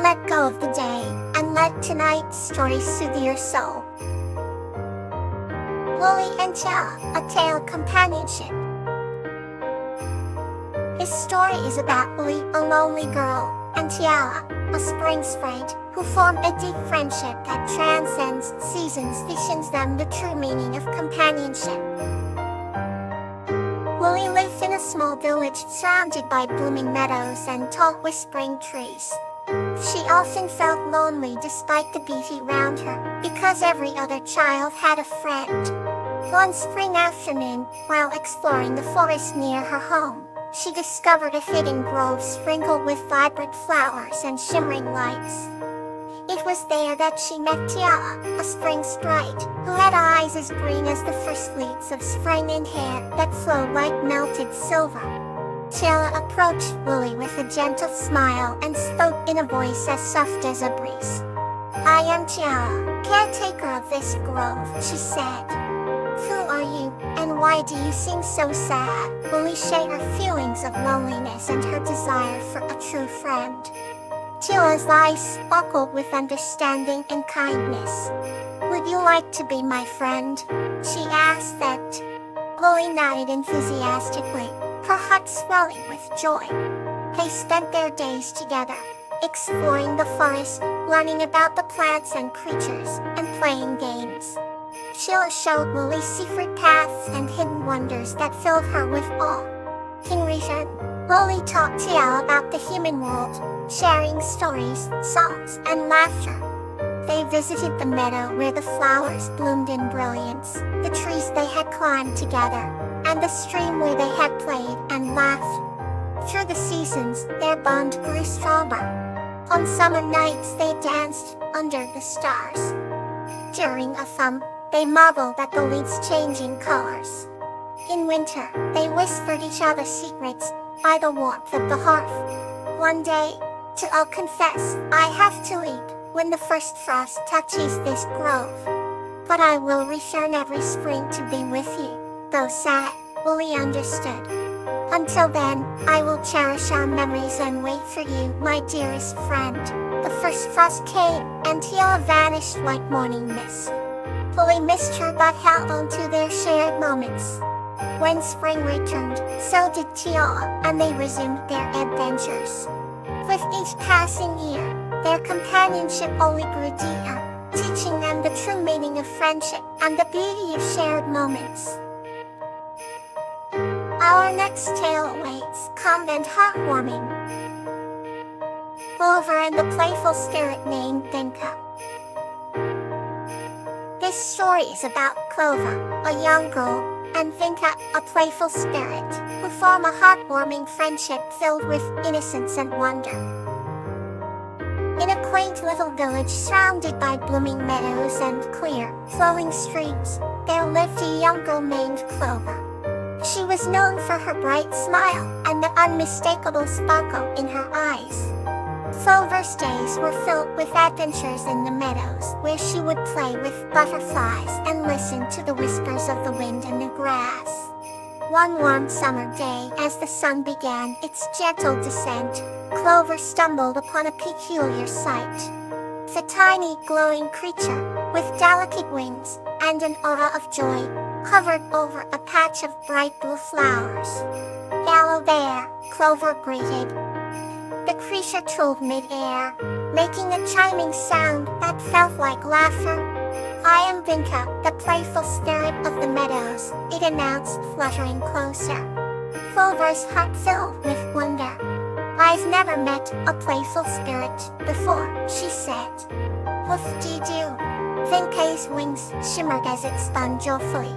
Let go of the day, and let tonight's story soothe your soul. Woolly and Chia, a tale companionship. This story is about Woolly, a lonely girl, and Chia, a spring sprite, who form a deep friendship that transcends seasons, teaching them the true meaning of companionship. Woolly lived in a small village surrounded by blooming meadows and tall whispering trees. She often felt lonely despite the beauty around her, because every other child had a friend. One spring afternoon, while exploring the forest near her home, she discovered a hidden grove sprinkled with vibrant flowers and shimmering lights. It was there that she met Tia, a spring sprite, who had eyes as green as the first leaves of spring and hair that flowed like melted silver. Tia approached Woolly with a gentle smile and spoke in a voice as soft as a breeze. "I am Tia, caretaker of this grove," she said. "Who are you, and why do you seem so sad?" Woolly shared her feelings of loneliness and her desire for a true friend. Tia's eyes sparkled with understanding and kindness. "Would you like to be my friend?" she asked that. Woolly nodded enthusiastically, her heart swelling with joy. They spent their days together, exploring the forest, learning about the plants and creatures, and playing games. Sheila showed Woolly secret paths and hidden wonders that filled her with awe. In return, Woolly taught Tia about the human world, sharing stories, songs, and laughter. They visited the meadow where the flowers bloomed in brilliance, the trees they had climbed together, and the stream where they had played and laughed. Through the seasons, their bond grew stronger. On summer nights they danced under the stars. During autumn, they marveled at the leaves changing colors. In winter, they whispered each other secrets by the warmth of the hearth. One day, I'll confess, I have to leave when the first frost touches this grove. But I will return every spring to be with you. Though sad, Woolly understood. Until then, I will cherish our memories and wait for you, my dearest friend. The first frost came, and Tia vanished like morning mist. Woolly missed her but held on to their shared moments. When spring returned, so did Tia, and they resumed their adventures. With each passing year, their companionship only grew deeper, teaching them the true meaning of friendship and the beauty of shared moments. Our next tale awaits, calm and heartwarming. Clover and the playful spirit named Vinka. This story is about Clover, a young girl, and Vinka, a playful spirit, who form a heartwarming friendship filled with innocence and wonder. In a quaint little village surrounded by blooming meadows and clear, flowing streams, there lived a young girl named Clover. She was known for her bright smile and the unmistakable sparkle in her eyes. Clover's days were filled with adventures in the meadows, where she would play with butterflies and listen to the whispers of the wind in the grass. One warm summer day, as the sun began its gentle descent, Clover stumbled upon a peculiar sight. The tiny, glowing creature, with delicate wings and an aura of joy, hovered over a patch of bright blue flowers. "Hello there," Clover greeted. The creature trilled mid-air, making a chiming sound that felt like laughter. "I am Vinka, the playful spirit of the meadows," it announced, fluttering closer. Clover's heart filled with wonder. "I've never met a playful spirit before," she said. "What do you do?" Vinka's wings shimmered as it spun joyfully.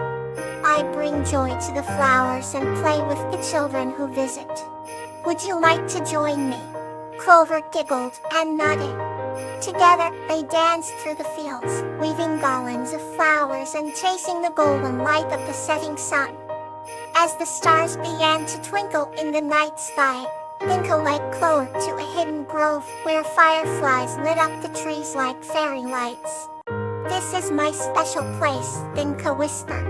"I bring joy to the flowers and play with the children who visit. Would you like to join me?" Clover giggled and nodded. Together, they danced through the fields, weaving garlands of flowers and chasing the golden light of the setting sun. As the stars began to twinkle in the night sky, Vinka led Clover to a hidden grove where fireflies lit up the trees like fairy lights. "This is my special place," Vinka whispered.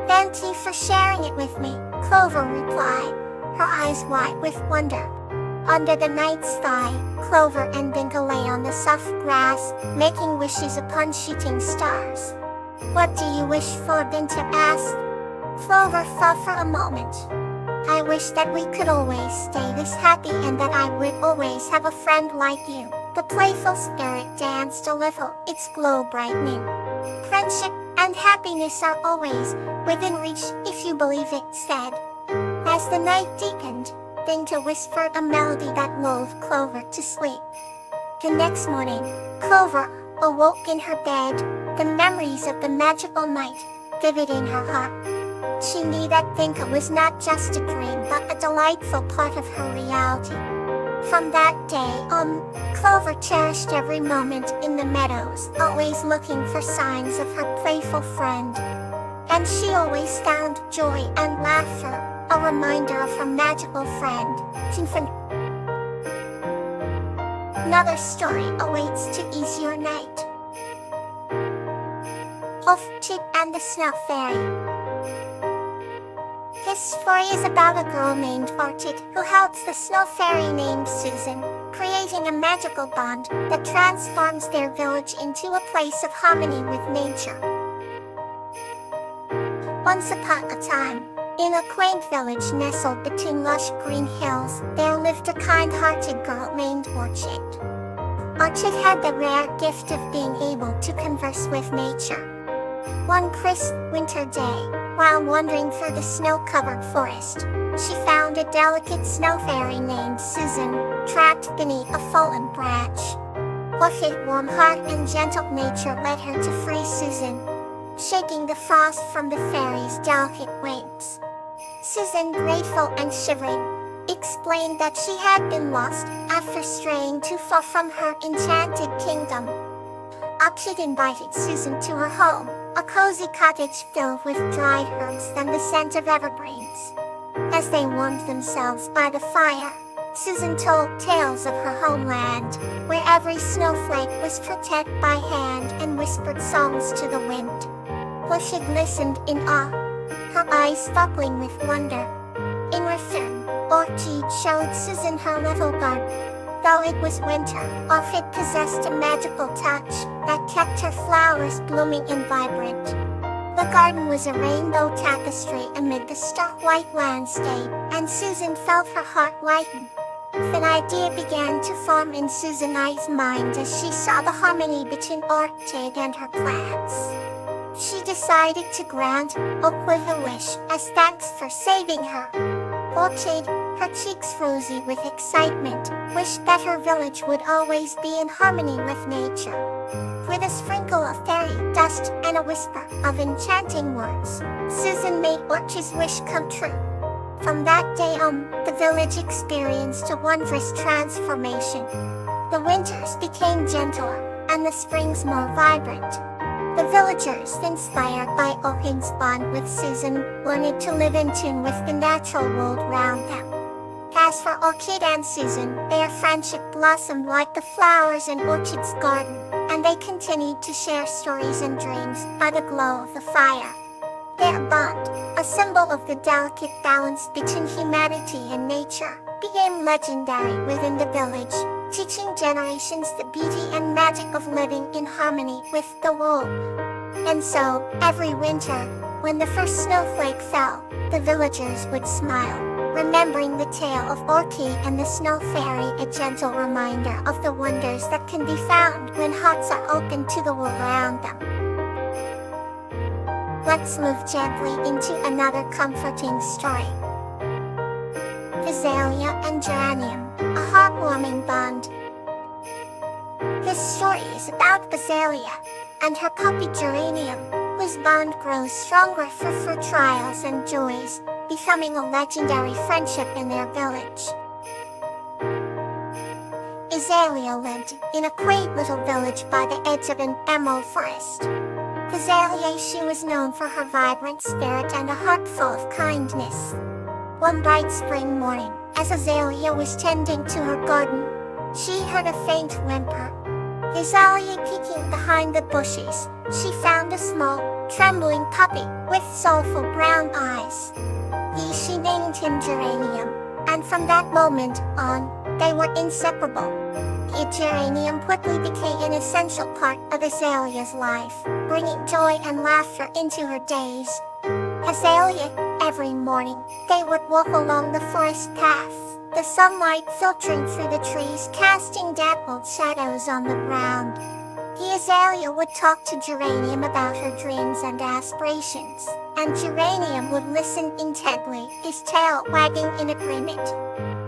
"Thank you for sharing it with me," Clover replied, her eyes wide with wonder. Under the night sky, Clover and Vinka lay on the soft grass, making wishes upon shooting stars. "What do you wish for?" Winter asked. Clover thought for a moment. "I wish that we could always stay this happy and that I would always have a friend like you." The playful spirit danced a little, its glow brightening. "Friendship and happiness are always within reach if you believe it," said. As the night deepened, Winter whispered a melody that lulled Clover to sleep. The next morning, Clover awoke in her bed, the memories of the magical night vivid in her heart. She knew that Winter was not just a dream but a delightful part of her reality. From that day on, Clover cherished every moment in the meadows, always looking for signs of her playful friend. And she always found joy and laughter, a reminder of her magical friend, Tinfin. Another story awaits to ease your night. Orchid and the Snow Fairy. This story is about a girl named Orchid who helps the snow fairy named Susan, creating a magical bond that transforms their village into a place of harmony with nature. Once upon a time, in a quaint village nestled between lush green hills, there lived a kind-hearted girl named Orchid. Orchid had the rare gift of being able to converse with nature. One crisp winter day, while wandering through the snow-covered forest, she found a delicate snow fairy named Susan, trapped beneath a fallen branch. Orchid's warm heart and gentle nature led her to free Susan, shaking the frost from the fairy's delicate wings. Susan, grateful and shivering, explained that she had been lost after straying too far from her enchanted kingdom. Orchid invited Susan to her home, a cozy cottage filled with dried herbs and the scent of evergreens. As they warmed themselves by the fire, Susan told tales of her homeland, where every snowflake was protected by hand, and whispered songs to the wind. Orchid listened in awe, her eyes sparkling with wonder. In return, Orchid showed Susan her little garden. Though it was winter, Orchid possessed a magical touch that kept her flowers blooming and vibrant. The garden was a rainbow tapestry amid the star-white landscape, and Susan felt her heart lighten. An idea began to form in Susan's mind as she saw the harmony between Orchid and her plants. She decided to grant Orchid a wish as thanks for saving her. Orchid, her cheeks rosy with excitement, wished that her village would always be in harmony with nature. With a sprinkle of fairy dust and a whisper of enchanting words, Susan made Orchid's wish come true. From that day on, the village experienced a wondrous transformation. The winters became gentler, and the springs more vibrant. The villagers, inspired by Orchid's bond with Susan, learned to live in tune with the natural world around them. As for Orchid and Susan, their friendship blossomed like the flowers in Orchid's garden, and they continued to share stories and dreams by the glow of the fire. Their bond, a symbol of the delicate balance between humanity and nature, became legendary within the village, teaching generations the beauty and magic of living in harmony with the world. And so, every winter, when the first snowflake fell, the villagers would smile, remembering the tale of Orchid and the Snow Fairy, a gentle reminder of the wonders that can be found when hearts are open to the world around them. Let's move gently into another comforting story. Azalea and Geranium, a heartwarming bond. This story is about Azalea and her puppy Geranium, whose bond grows stronger through trials and joys, becoming a legendary friendship in their village. Azalea lived in a quaint little village by the edge of an emerald forest. Azalea, she was known for her vibrant spirit and a heart full of kindness. One bright spring morning, as Azalea was tending to her garden, she heard a faint whimper. Azalea peeking behind the bushes, she found a small, trembling puppy with soulful brown eyes. She named him Geranium, and from that moment on, they were inseparable. A geranium quickly became an essential part of Azalea's life, bringing joy and laughter into her days. Azalea, every morning, they would walk along the forest path, the sunlight filtering through the trees casting dappled shadows on the ground. The Azalea would talk to Geranium about her dreams and aspirations, and Geranium would listen intently, his tail wagging in agreement.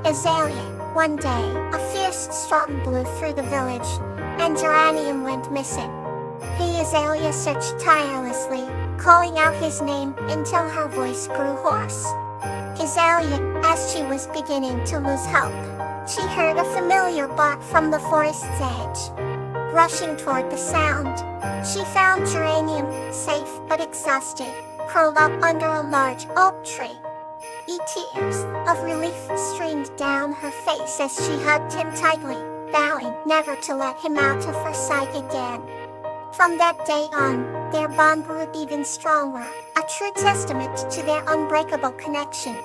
Azalea, one day, a fierce storm blew through the village, and Geranium went missing. The Azalea searched tirelessly, calling out his name until her voice grew hoarse. Azalea, as she was beginning to lose hope, she heard a familiar bark from the forest's edge. Rushing toward the sound, she found Geranium, safe but exhausted, curled up under a large oak tree. Tears of relief streamed down her face as she hugged him tightly, vowing never to let him out of her sight again. From that day on, their bond grew even stronger, a true testament to their unbreakable connection.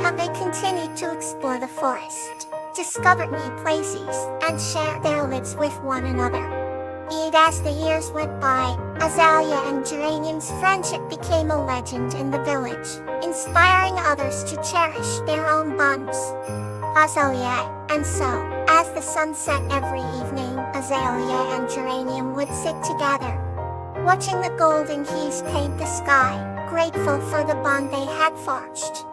How they continued to explore the forest, discover new places, and share their lives with one another. Yet as the years went by, Azalea and Geranium's friendship became a legend in the village, inspiring others to cherish their own bonds. Azalea, and so, as the sun set every evening, Azalea and Geranium would sit together, watching the golden hues paint the sky, grateful for the bond they had forged.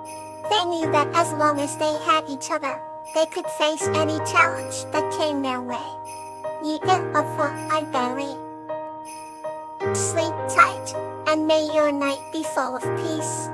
They knew that as long as they had each other, they could face any challenge that came their way. Sleep tight, and may your night be full of peace.